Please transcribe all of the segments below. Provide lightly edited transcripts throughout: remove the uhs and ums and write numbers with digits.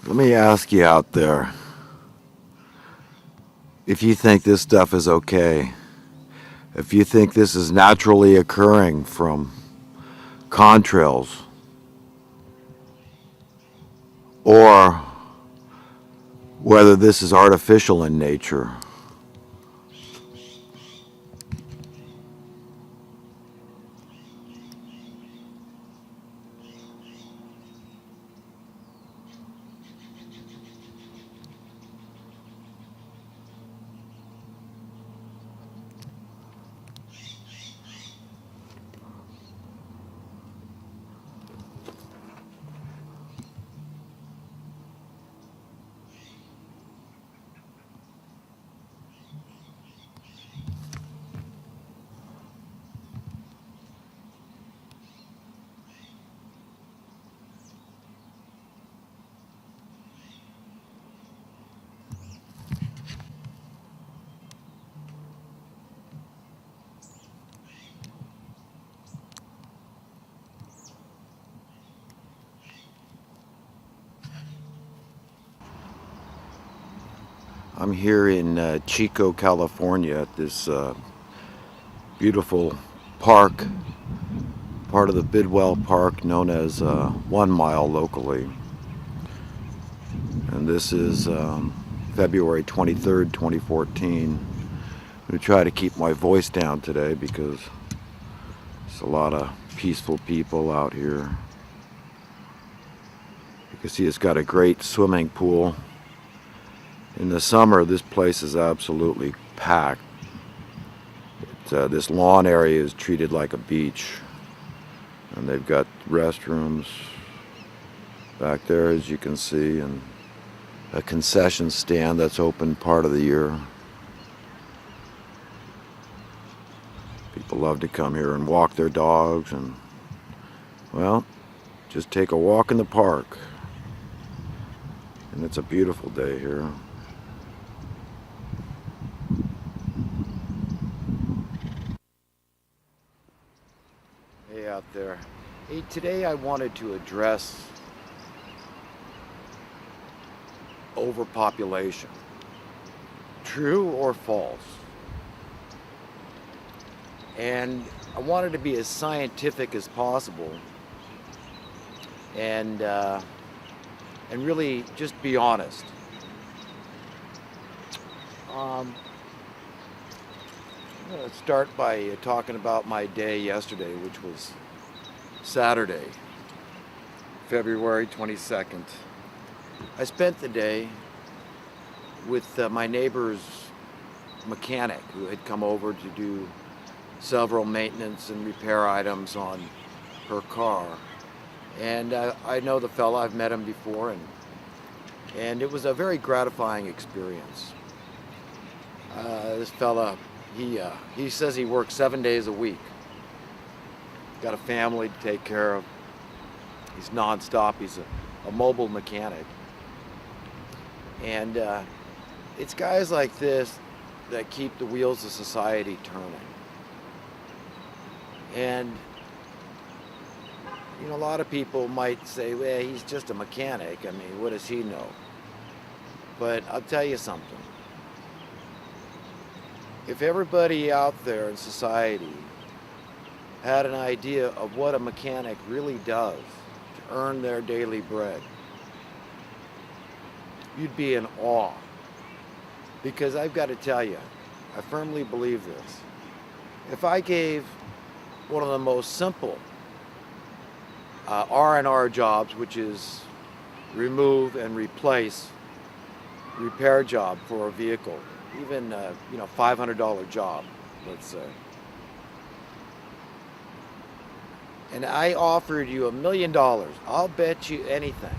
Let me ask you out there if you think this stuff is okay, if you think this is naturally occurring from contrails, or whether this is artificial in nature. I'm here in Chico, California at this beautiful park, part of the Bidwell Park known as 1 Mile locally. And this is February 23rd, 2014. I'm going to try to keep my voice down today because there's a lot of peaceful people out here. You can see it's got a great swimming pool. In the summer, this place is absolutely packed. This lawn area is treated like a beach. And they've got restrooms back there, as you can see, and a concession stand that's open part of the year. People love to come here and walk their dogs and, well, just take a walk in the park. And it's a beautiful day here. Hey out there. Hey, today I wanted to address overpopulation. True or false? And I wanted to be as scientific as possible and really just be honest. I'm going to start by talking about my day yesterday, which was Saturday, February 22nd. I spent the day with my neighbor's mechanic who had come over to do several maintenance and repair items on her car. And I know the fella, I've met him before, and it was a very gratifying experience. This fella, he says he works 7 days a week. Got a family to take care of. He's nonstop. He's a mobile mechanic. And it's guys like this that keep the wheels of society turning. And you know, a lot of people might say, well, he's just a mechanic. I mean, what does he know? But I'll tell you something. If everybody out there in society had an idea of what a mechanic really does to earn their daily bread, you'd be in awe. Because I've got to tell you, I firmly believe this. If I gave one of the most simple R&R jobs, which is remove and replace repair job for a vehicle, even $500 job, let's say, and I offered you $1 million, I'll bet you anything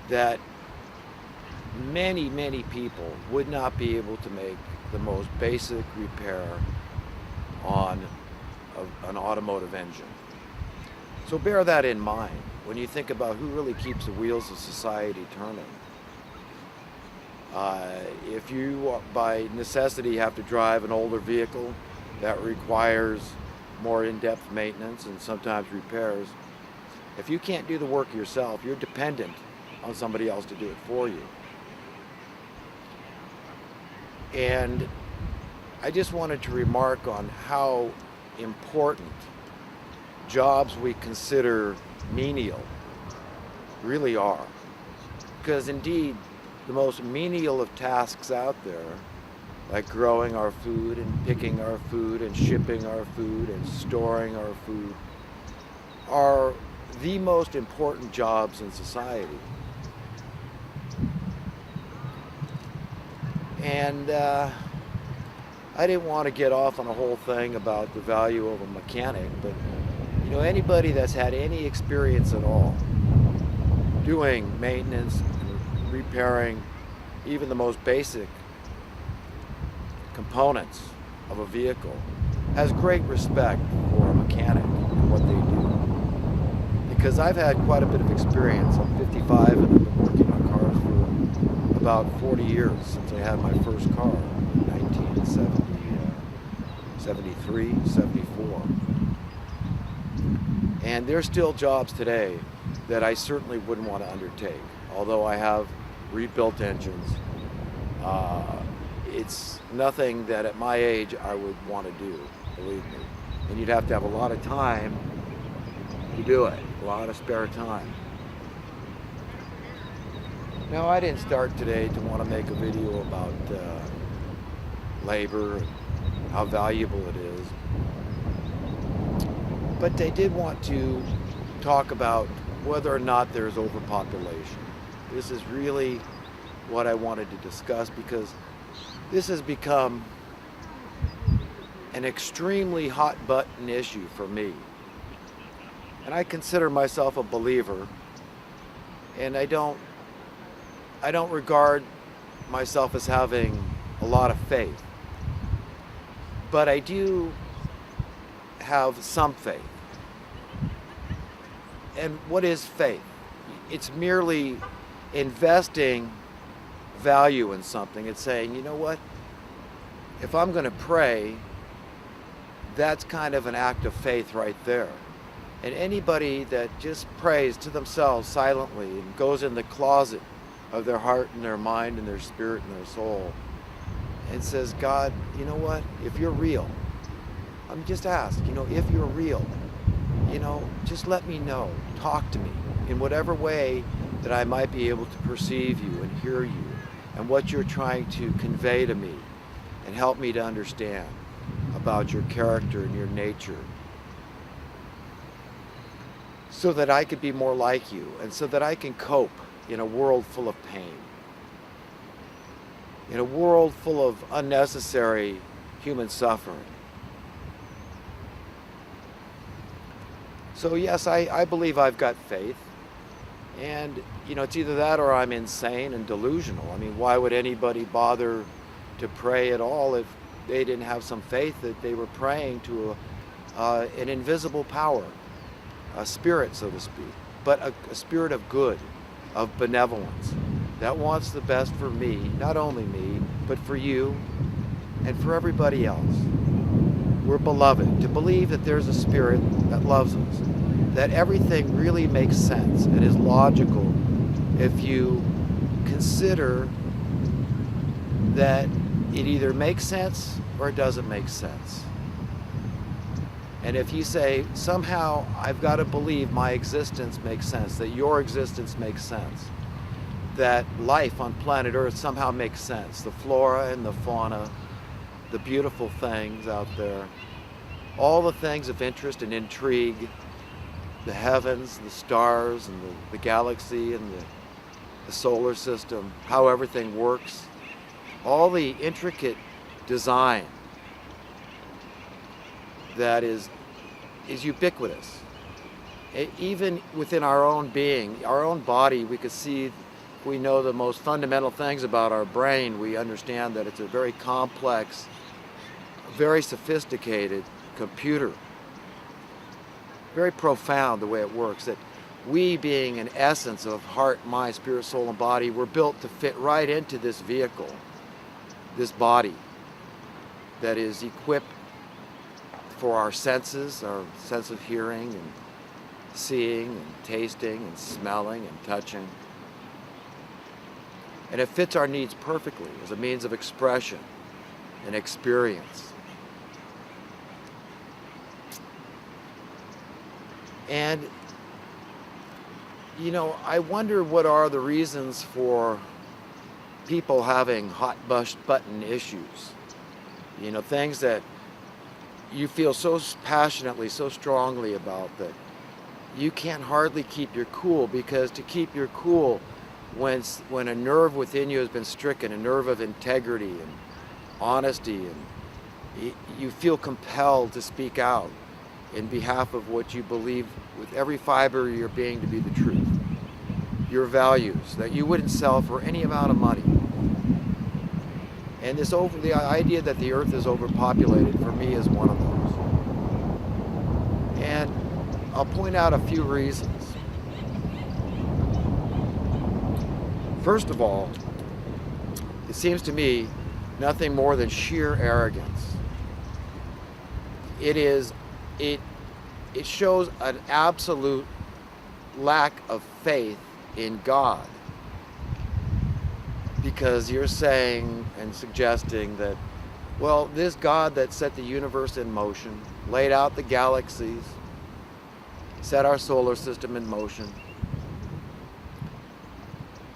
that many people would not be able to make the most basic repair on an automotive engine. So bear that in mind when you think about who really keeps the wheels of society turning. If you, by necessity, have to drive an older vehicle that requires more in-depth maintenance and sometimes repairs, if you can't do the work yourself, you're dependent on somebody else to do it for you. And I just wanted to remark on how important jobs we consider menial really are. Because indeed, the most menial of tasks out there, like growing our food and picking our food and shipping our food and storing our food, are the most important jobs in society. And I didn't want to get off on a whole thing about the value of a mechanic, but anybody that's had any experience at all doing maintenance and repairing even the most basic components of a vehicle has great respect for a mechanic and what they do. Because I've had quite a bit of experience. I'm 55 and I've been working on cars for about 40 years since I had my first car in 1973, 74. And there's still jobs today that I certainly wouldn't want to undertake. Although I have rebuilt engines, it's nothing that at my age I would want to do, believe me. And you'd have to have a lot of time to do it, a lot of spare time. Now, I didn't start today to want to make a video about labor and how valuable it is. But I did want to talk about whether or not there's overpopulation. This is really what I wanted to discuss, because this has become an extremely hot button issue for me. And I consider myself a believer, and I don't regard myself as having a lot of faith. But I do have some faith. And what is faith? It's merely investing value in something. It's saying, you know what? If I'm going to pray, that's kind of an act of faith right there. And anybody that just prays to themselves silently and goes in the closet of their heart and their mind and their spirit and their soul and says, God, you know what? If you're real, I'm just asked, if you're real, just let me know. Talk to me in whatever way that I might be able to perceive you and hear you and what you're trying to convey to me, and help me to understand about your character and your nature, so that I could be more like you and so that I can cope in a world full of pain, in a world full of unnecessary human suffering. So yes, I believe I've got faith, and it's either that or I'm insane and delusional. I mean, why would anybody bother to pray at all if they didn't have some faith that they were praying to an invisible power, a spirit, so to speak, but a spirit of good, of benevolence, that wants the best for me, not only me, but for you and for everybody else. We're beloved. To believe that there's a spirit that loves us, that everything really makes sense and is logical if you consider that it either makes sense or it doesn't make sense. And if you say, somehow I've got to believe my existence makes sense, that your existence makes sense, that life on planet Earth somehow makes sense, the flora and the fauna, the beautiful things out there, all the things of interest and intrigue, the heavens, the stars, and the galaxy, and the solar system, how everything works, all the intricate design that is ubiquitous. Even within our own being, our own body, we could see, if we know the most fundamental things about our brain, we understand that it's a very complex, very sophisticated computer. Very profound the way it works, that we, being an essence of heart, mind, spirit, soul, and body, we're built to fit right into this vehicle, this body that is equipped for our senses, our sense of hearing and seeing and tasting and smelling and touching, And it fits our needs perfectly as a means of expression and experience. And, I wonder what are the reasons for people having hot button issues. Things that you feel so passionately, so strongly about that you can't hardly keep your cool, because to keep your cool when a nerve within you has been stricken, a nerve of integrity and honesty, and you feel compelled to speak out in behalf of what you believe with every fiber of your being to be the truth, your values that you wouldn't sell for any amount of money. And the idea that the earth is overpopulated for me is one of those. And I'll point out a few reasons. First of all, it seems to me nothing more than sheer arrogance. It shows an absolute lack of faith in God, because you're saying and suggesting that, well, this God that set the universe in motion, laid out the galaxies, set our solar system in motion,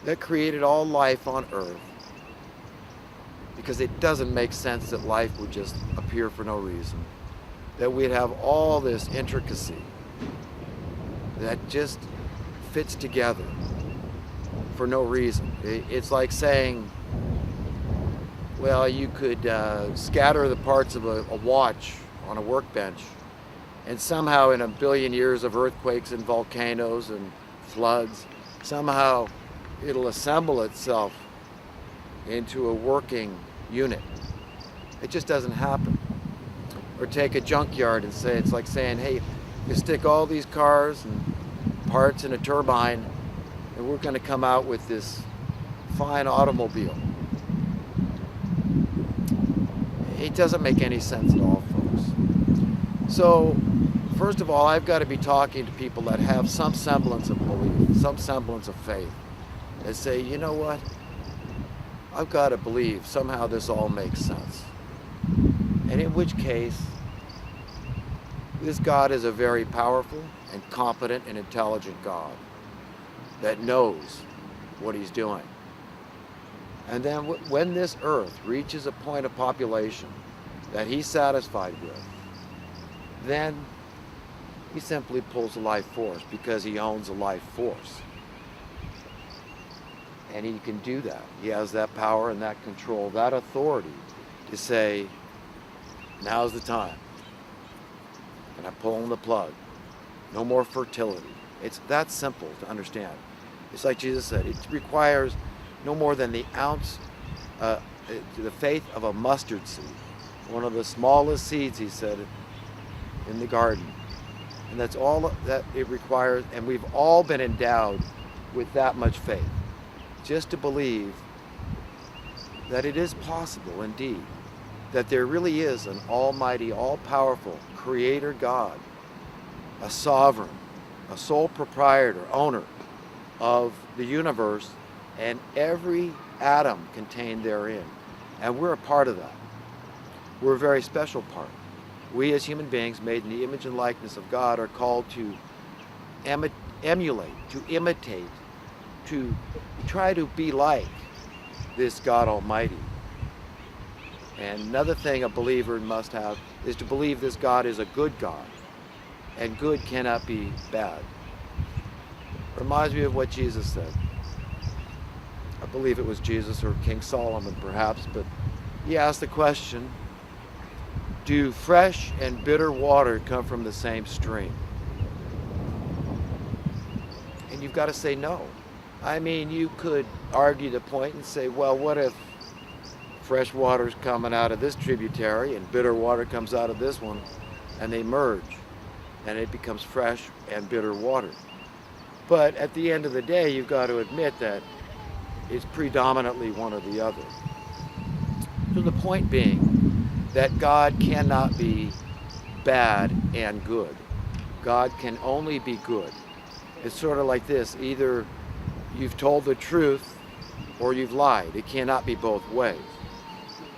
that created all life on Earth, because it doesn't make sense that life would just appear for no reason, that we'd have all this intricacy that just fits together for no reason. It's like saying, well, you could scatter the parts of a watch on a workbench, and somehow in a billion years of earthquakes and volcanoes and floods, somehow it'll assemble itself into a working unit. It just doesn't happen. Or take a junkyard and say, it's like saying, hey, you stick all these cars and parts in a turbine, and we're going to come out with this fine automobile. It doesn't make any sense at all, folks. So, first of all, I've got to be talking to people that have some semblance of belief, some semblance of faith, and say, you know what? I've got to believe somehow this all makes sense. And in which case, this God is a very powerful and competent and intelligent God that knows what he's doing. And then when this earth reaches a point of population that he's satisfied with, then he simply pulls a life force, because he owns a life force. And he can do that. He has that power and that control, that authority to say, now's the time. And I pull on the plug. No more fertility. It's that simple to understand. It's like Jesus said, it requires no more than the ounce, the faith of a mustard seed. One of the smallest seeds, he said, in the garden. And that's all that it requires. And we've all been endowed with that much faith, just to believe that it is possible indeed, that there really is an almighty, all-powerful creator God, a sovereign, a sole proprietor, owner of the universe and every atom contained therein. And we're a part of that. We're a very special part. We as human beings made in the image and likeness of God are called to emulate, to imitate, to try to be like this God Almighty. And another thing a believer must have is to believe this God is a good God, and good cannot be bad. Reminds me of what Jesus said. I believe it was Jesus or King Solomon perhaps, but he asked the question, do fresh and bitter water come from the same stream? And you've got to say no. I mean, you could argue the point and say, well, what if fresh water's coming out of this tributary and bitter water comes out of this one, and they merge and it becomes fresh and bitter water. But at the end of the day, you've got to admit that it's predominantly one or the other. So the point being that God cannot be bad and good. God can only be good. It's sort of like this: either you've told the truth or you've lied. It cannot be both ways.